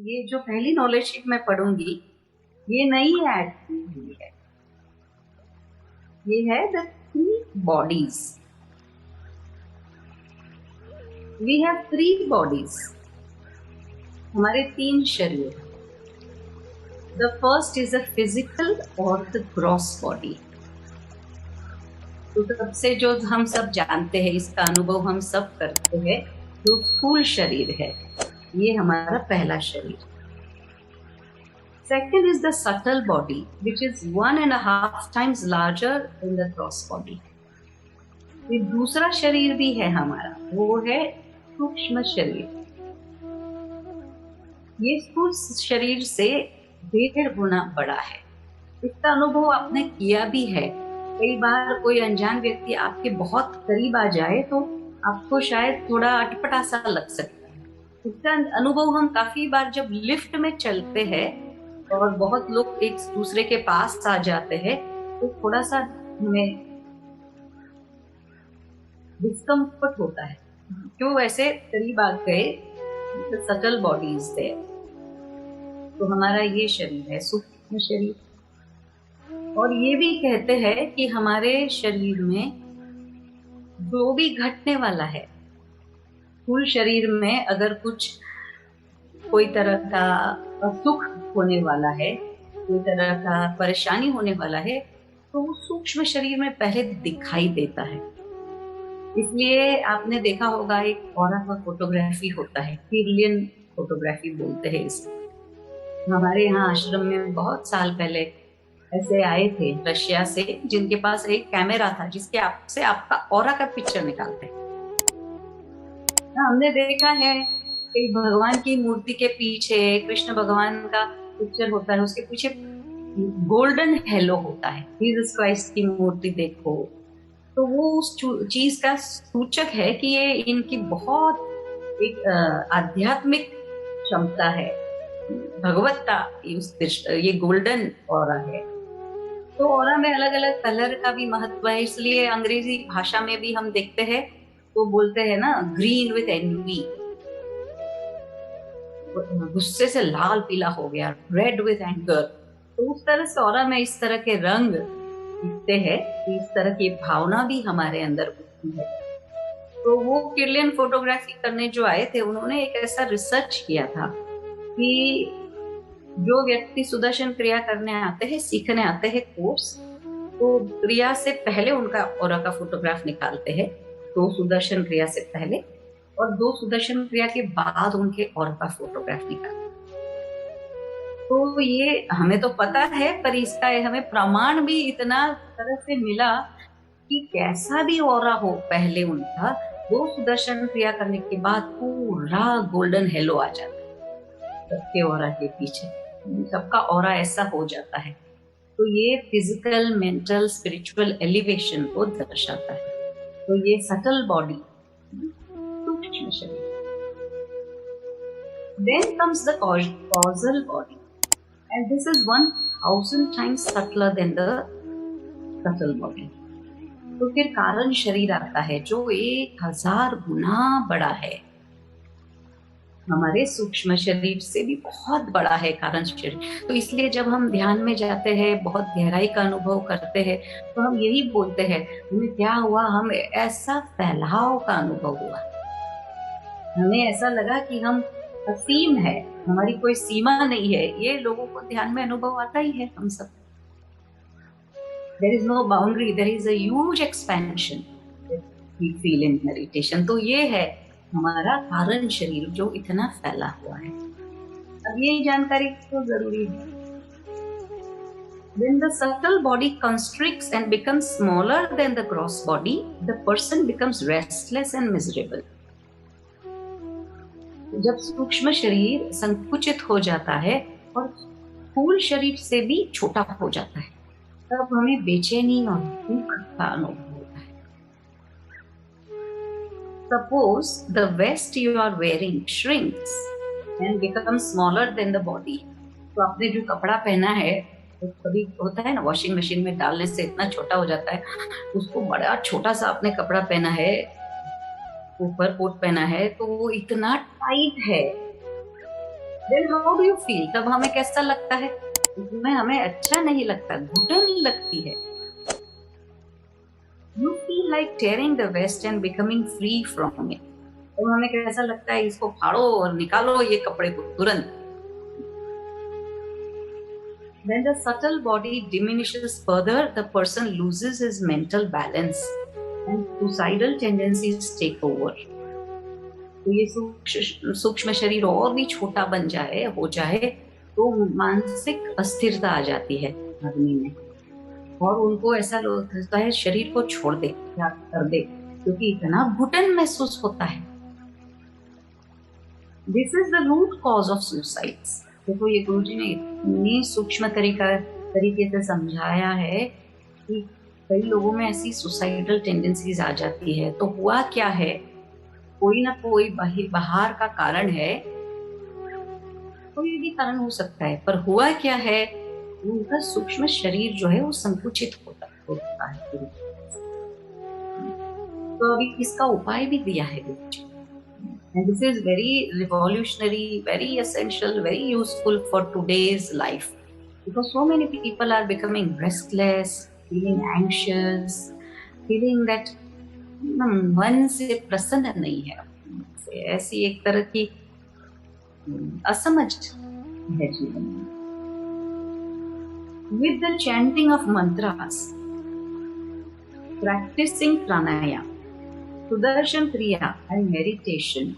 ये जो पहली नॉलेज शीट मैं पढ़ूंगी, ये नहीं ऐड की हुई है। ये है the 3 bodies. We have 3 bodies. हमारे 3 शरीर। The first is a physical or the gross body. तो सबसे जो हम सब जानते हैं, इसका अनुभव हम सब करते हैं, जो स्थूल शरीर है, ये हमारा पहला शरीर। Second is the subtle body, which is 1.5 times larger than the gross body. ये दूसरा शरीर भी है हमारा, वो है सूक्ष्म शरीर। ये स्थूल शरीर से 1.5 गुना बड़ा है। इसका अनुभव आपने किया भी है। कई बार कोई अनजान व्यक्ति आपके बहुत करीब आ जाए तो आपको शायद थोड़ा अटपटा सा लग सकता है। इसका अनुभव हम काफी बार जब लिफ्ट में चलते हैं और बहुत लोग एक दूसरे के पास आ जाते हैं तो थोड़ा सा हमें डिस्कम्फर्ट होता है, क्यों वैसे करीब आ गए। सटल बॉडीज है, तो हमारा ये शरीर है सूक्ष्म शरीर। और ये भी कहते हैं कि हमारे शरीर में जो भी घटने वाला है, स्थूल शरीर में अगर कोई तरह का असुख होने वाला है, कोई तरह का परेशानी होने वाला है, तो वो सूक्ष्म शरीर में पहले दिखाई देता है। इसलिए आपने देखा होगा एक ऑरा का फोटोग्राफी होता है, किरलियन फोटोग्राफी बोलते हैं इसे। हमारे यहाँ आश्रम में बहुत साल पहले ऐसे आए थे रशिया से, जिनके पास एक कैमरा था जिसके आपसे आपका ऑरा का पिक्चर निकालते हैं। हमने देखा है कि भगवान की मूर्ति के पीछे कृष्ण भगवान का पिक्चर होता है, उसके पीछे गोल्डन हेलो होता है। जीसस क्राइस्ट की मूर्ति देखो तो वो उस चीज का सूचक है कि ये इनकी बहुत एक आध्यात्मिक क्षमता है, भगवत्ता, ये गोल्डन ऑरा है। तो ऑरा में अलग अलग कलर का भी महत्व है, इसलिए अंग्रेजी भाषा में भी हम देखते हैं तो बोलते हैं ना, ग्रीन विथ एनवी, गुस्से से लाल पीला हो गया, रेड विथ एंगर। तो उस तरह से ऑरा में इस तरह के रंग दिखते हैं, इस तरह की भावना भी हमारे अंदर उठती है। तो वो किरलियन फोटोग्राफी करने जो आए थे, उन्होंने एक ऐसा रिसर्च किया था कि जो व्यक्ति सुदर्शन क्रिया करने आते हैं, सीखने आते हैं कोर्स, तो क्रिया से पहले उनका ऑरा का फोटोग्राफ निकालते हैं, 2 सुदर्शन क्रिया से पहले, और 2 सुदर्शन क्रिया के बाद उनके ऑरा का फोटोग्राफ निकालते। तो ये हमें तो पता है, पर इसका हमें प्रमाण भी इतना तरह से मिला कि कैसा भी ऑरा हो, पहले उनका 2 सुदर्शन क्रिया करने के बाद पूरा गोल्डन हेलो आ जाता है सबके ऑरा के पीछे, सबका ऑरा ऐसा हो जाता है। तो ये फिजिकल, मेंटल, स्पिरिचुअल एलिवेशन को दर्शाता है। तो ये सटल बॉडी, सूक्ष्म शरीर। Then comes the causal body, and this is 1000 times subtler than the subtle body. तो फिर कारण शरीर आता है जो 1000 गुना बड़ा है, हमारे सूक्ष्म शरीर से भी बहुत बड़ा है कारण शरीर। तो इसलिए जब हम ध्यान में जाते हैं, बहुत गहराई का अनुभव करते हैं, तो हम यही बोलते हैं, हमें क्या हुआ, हमें ऐसा फैलाव का अनुभव हुआ, हमें ऐसा लगा कि हम असीम है, हमारी कोई सीमा नहीं है। ये लोगों को ध्यान में अनुभव आता ही है, हम सब। There is no boundary, there is a huge expansion that we feel in meditation. तो ये है हमारा कारण शरीर जो इतना फैला हुआ है। अब ये जानकारी तो जरूरी है। When the subtle body constricts and becomes smaller than the gross body, the person becomes restless and miserable. जब सूक्ष्म शरीर संकुचित हो जाता है और स्थूल शरीर से भी छोटा हो जाता है, तब हमें बेचैनी और दुख का अनुभव होता है। Suppose the vest you are wearing shrinks and becomes smaller than the body. तो आपने जो कपड़ा पहना है, तो कभी होता है ना, वॉशिंग मशीन में डालने से इतना छोटा हो जाता है, उसको बड़ा छोटा सा आपने कपड़ा पहना है, ऊपर कोट पहना है, तो वो इतना टाइट है then how do you feel? तब हमें कैसा लगता है? उसमें हमें अच्छा नहीं लगता, घुटन लगती है। You feel like tearing the vest and becoming free from it. तो हमें कैसा लगता है? इसको फाड़ो और निकालो ये कपड़े को तुरंत। When the subtle body diminishes further, the person loses his mental balance and suicidal tendencies take over. तो ये सूक्ष्म शरीर और भी छोटा बन जाए हो जाए तो मानसिक अस्थिरता आ जाती है आदमी में, और उनको ऐसा लगता है शरीर को छोड़ दे, क्या कर दे, क्योंकि इतना घुटन महसूस होता है। This is the root cause of suicides. देखो ये गुरुजी ने इतनी सूक्ष्म तरीके से समझाया है कि कई लोगों में ऐसी सुसाइडल टेंडेंसीज आ जाती है। तो हुआ क्या है? कोई ना कोई बाहर का कारण है, कोई भी कारण हो सकता है, पर हुआ क्या है? उनका सूक्ष्म शरीर जो है वो संकुचित होता है। तो अभी इसका उपाय भी दिया है गुरुजी, and this is very revolutionary, very essential, very useful for today's life, because so many people are becoming restless, feeling anxious, feeling that मन से प्रसन्न नहीं है, ऐसी एक तरह की असमझ है जीवन में। With the chanting of mantras, practicing pranayama, Sudarshan Kriya and meditation,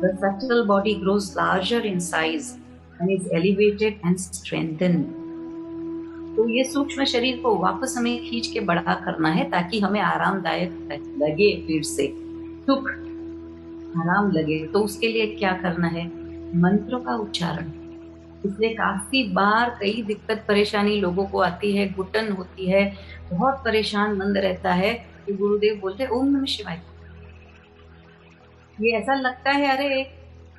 the subtle body grows larger in size and is elevated and strengthened. तो ये सूक्ष्म शरीर को वापस हमें खींच के बड़ा करना है ताकि हमें आरामदायक लगे, फिर से सुख आराम लगे। तो उसके लिए क्या करना है? मंत्रों का उच्चारण। इसलिए काफी बार कई दिक्कत परेशानी लोगों को आती है, घुटन होती है, बहुत परेशान मन रहता है, तो गुरुदेव बोलते ओम नमः शिवाय। ये ऐसा लगता है अरे एक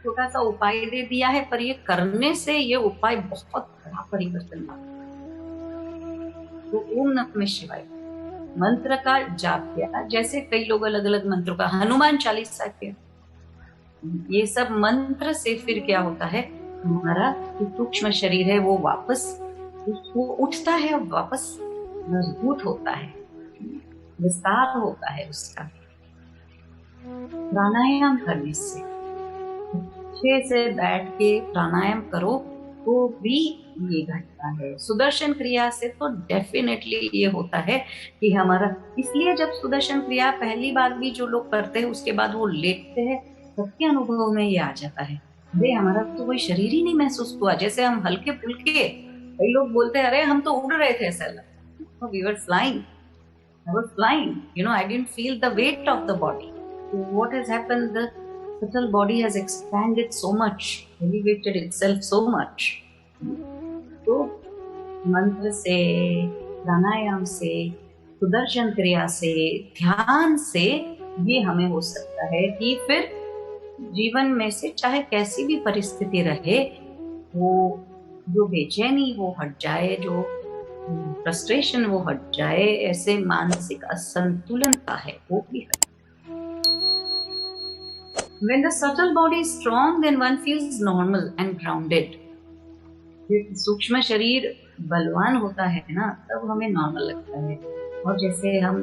छोटा सा उपाय दे दिया है, पर ये करने से ये उपाय बहुत बड़ा परिवर्तन लाता है। तो ओम नमः शिवाय मंत्र का जाप किया, जैसे कई लोग अलग अलग मंत्रों का, हनुमान चालीसा किया। ये सब मंत्र से फिर क्या होता है? हमारा जो सूक्ष्म शरीर है वो वापस वो उठता है और वापस मजबूत होता है, विस्तार होता है उसका। प्राणायाम करने से, अच्छे से बैठ के प्राणायाम करो तो भी ये घटता है। सुदर्शन क्रिया से तो डेफिनेटली ये होता है कि हमारा, इसलिए जब सुदर्शन क्रिया पहली बार भी जो लोग करते हैं उसके बाद वो लेटते हैं, सबके अनुभव में ये आ जाता है, अरे हमारा तो कोई शरीर ही नहीं महसूस हुआ, जैसे हम हल्के फुल्के। कई लोग बोलते हैं अरे हम तो उड़ रहे थे, ऐसा लगा we were flying, I was flying, I didn't feel the weight of the body. So what has happened? The subtle body has expanded so much, elevated itself so much. तो मंत्र से, प्राणायाम से, सुदर्शन क्रिया से, ध्यान से ये हमें हो सकता है कि फिर जीवन में से चाहे कैसी भी परिस्थिति रहे, वो जो बेचैनी वो हट जाए, जो फ्रस्ट्रेशन वो हट जाए, ऐसे मानसिक असंतुलनता है वो भी हट। When the subtle body is strong, then one feels normal and grounded. सूक्ष्म शरीर बलवान होता है ना, तब हमें नॉर्मल लगता है, और जैसे हम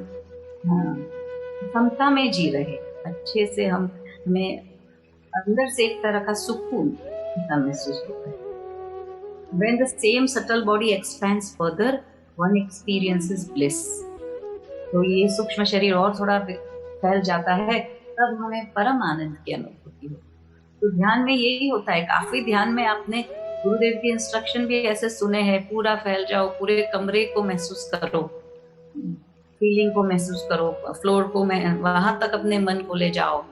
समता में जी रहे, अच्छे से हमें अंदर से एक तरह का सुकून महसूस होता है। When the same subtle body expands further, one experiences bliss. तो ये सूक्ष्म शरीर और थोड़ा फैल जाता है, तब हमें परम आनंद की अनुभूति होती है। तो ध्यान में यही होता है, काफी ध्यान में आपने गुरुदेव की इंस्ट्रक्शन भी ऐसे सुने हैं, पूरा फैल जाओ, पूरे कमरे को महसूस करो, फीलिंग को महसूस करो, फ्लोर को वहां तक अपने मन को ले जाओ,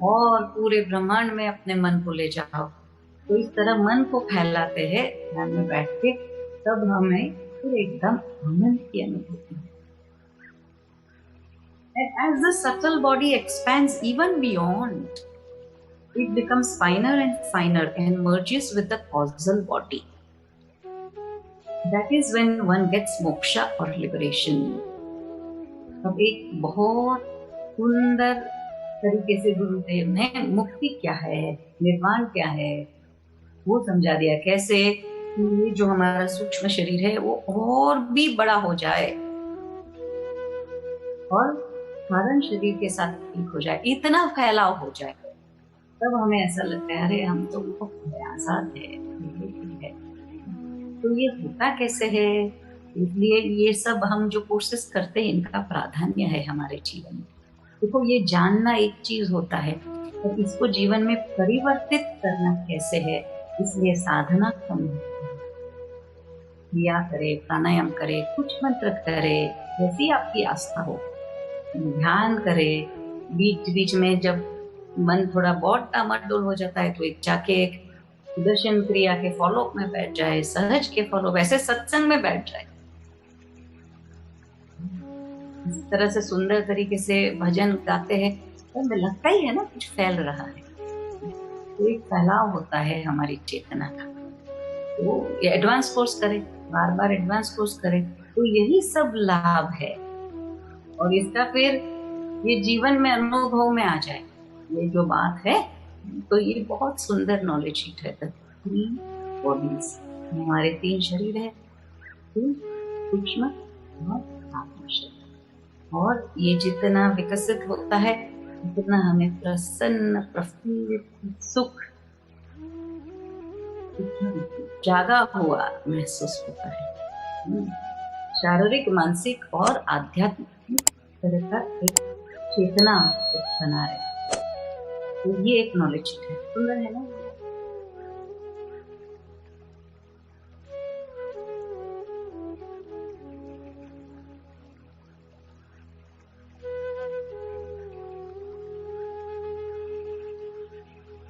और पूरे ब्रह्मांड में अपने मन को ले जाओ। तो इस तरह मन को फैलाते हैं ध्यान में बैठ के, तब हमें फिर एकदम आनंद की अनुभूति है। And as the subtle body expands even beyond, it becomes finer and finer and merges with the causal body. That is when one gets moksha or liberation. अब एक बहुत सुंदर तरीके से गुरुदेव ने मुक्ति क्या है, निर्वाण क्या है, वो समझा दिया कैसे कि ये जो हमारा सूक्ष्म शरीर है वो और भी बड़ा हो जाए और कारण शरीर के साथ एक हो जाए, इतना फैलाव हो जाए। तब हमें ऐसा लगता है अरे हम तो मुक्त है, आजाद है। तो ये होता कैसे है? इसलिए ये सब हम जो कोर्सेस करते हैं इनका प्राधान्य है हमारे जीवन में। देखो ये जानना एक चीज होता है, तो इसको जीवन में परिवर्तित करना कैसे है, इसलिए साधना कम क्रिया करे, प्राणायाम करे, कुछ मंत्र करे, जैसी आपकी आस्था हो, ध्यान करे। बीच बीच में जब मन थोड़ा बहुत डामाडोल हो जाता है तो एक जाके एक सुदर्शन क्रिया के फॉलो में बैठ जाए, सहज के फॉलो, वैसे सत्संग में बैठ जाए। इस तरह से सुंदर तरीके से भजन गाते हैं तो हमें लगता ही है ना कुछ फैल रहा है, तो एक फैलाव होता है हमारी चेतना का। तो ये एडवांस कोर्स करें, बार बार एडवांस कोर्स करें, तो यही सब लाभ है। और इसका फिर ये जीवन में अनुभव में आ जाए ये जो बात है, तो ये बहुत सुंदर नॉलेज शीट है। थ्री बॉडीज, हमारे 3 शरीर है, सूक्ष्म और आत्म शरीर। और ये जितना विकसित होता है उतना हमें प्रसन्न, प्रफुल्लित, सुख, जागा हुआ महसूस होता है। शारीरिक, मानसिक और आध्यात्मिक तरह का एक चेतना बना रहे। तो ये एक नॉलेज है, सुंदर है ना।